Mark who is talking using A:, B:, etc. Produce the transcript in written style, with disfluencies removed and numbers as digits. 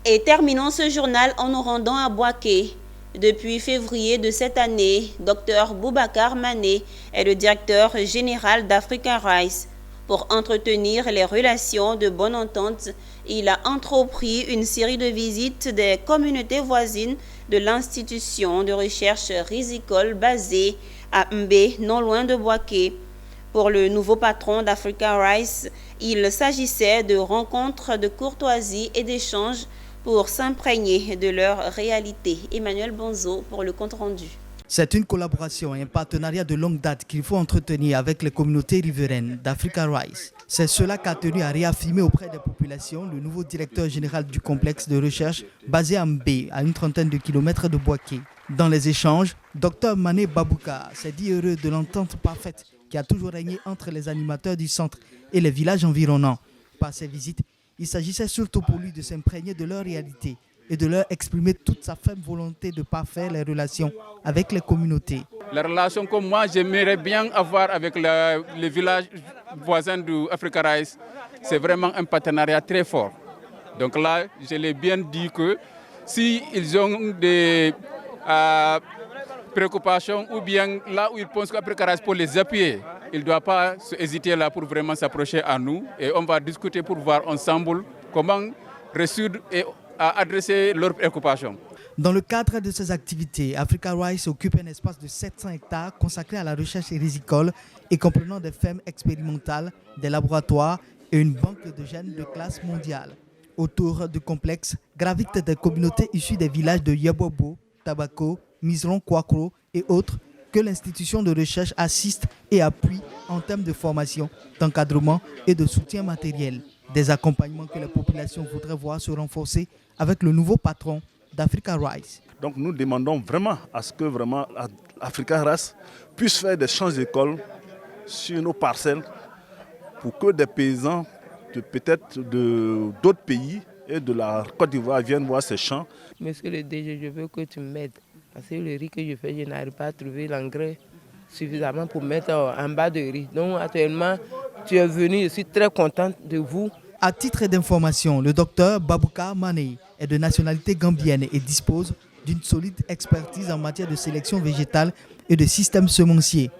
A: Et terminons ce journal en nous rendant à Bouaké. Depuis février de cette année, Dr Boubacar Mané est le directeur général d'Africa Rice. Pour entretenir les relations de bonne entente, il a entrepris une série de visites des communautés voisines de l'institution de recherche risicole basée à Mbé, non loin de Bouaké. Pour le nouveau patron d'Africa Rice, il s'agissait de rencontres de courtoisie et d'échanges pour s'imprégner de leur réalité. Emmanuel Bonzo pour le compte-rendu.
B: C'est une collaboration et un partenariat de longue date qu'il faut entretenir avec les communautés riveraines d'Africa Rice. C'est cela qu'a tenu à réaffirmer auprès des populations le nouveau directeur général du complexe de recherche basé à Mbé, à une trentaine de kilomètres de Bouaké. Dans les échanges, Dr Mané Babouka s'est dit heureux de l'entente parfaite qui a toujours régné entre les animateurs du centre et les villages environnants. Par ces visites, il s'agissait surtout pour lui de s'imprégner de leur réalité et de leur exprimer toute sa ferme volonté de parfaire les relations avec les communautés.
C: La relation que moi j'aimerais bien avoir avec les villages voisins d'Africa Rice, c'est vraiment un partenariat très fort. Donc là, je l'ai bien dit que s'ils ont des préoccupations ou bien là où ils pensent qu'Africa Rice pour les appuyer, il ne doit pas hésiter là pour vraiment s'approcher à nous et on va discuter pour voir ensemble comment résoudre et adresser leurs préoccupations.
B: Dans le cadre de ces activités, Africa Rice occupe un espace de 700 hectares consacré à la recherche risicole et comprenant des fermes expérimentales, des laboratoires et une banque de gènes de classe mondiale. Autour du complexe gravitent des communautés issues des villages de Yabobo, Tabako, Misron, Kwakro et autres que l'institution de recherche assiste et appuie en termes de formation, d'encadrement et de soutien matériel. Des accompagnements que les populations voudraient voir se renforcer avec le nouveau patron d'Africa Rice.
D: Donc nous demandons vraiment à ce que vraiment Africa Rice puisse faire des champs d'école sur nos parcelles pour que des paysans peut-être d'autres pays et de la Côte d'Ivoire viennent voir ces champs.
E: Monsieur le DG, je veux que tu m'aides. Parce que le riz que je fais, je n'arrive pas à trouver l'engrais suffisamment pour mettre en bas de riz. Donc actuellement, tu es venu, je suis très contente de vous.
B: À titre d'information, le docteur Babouka Mané est de nationalité gambienne et dispose d'une solide expertise en matière de sélection végétale et de systèmes semenciers.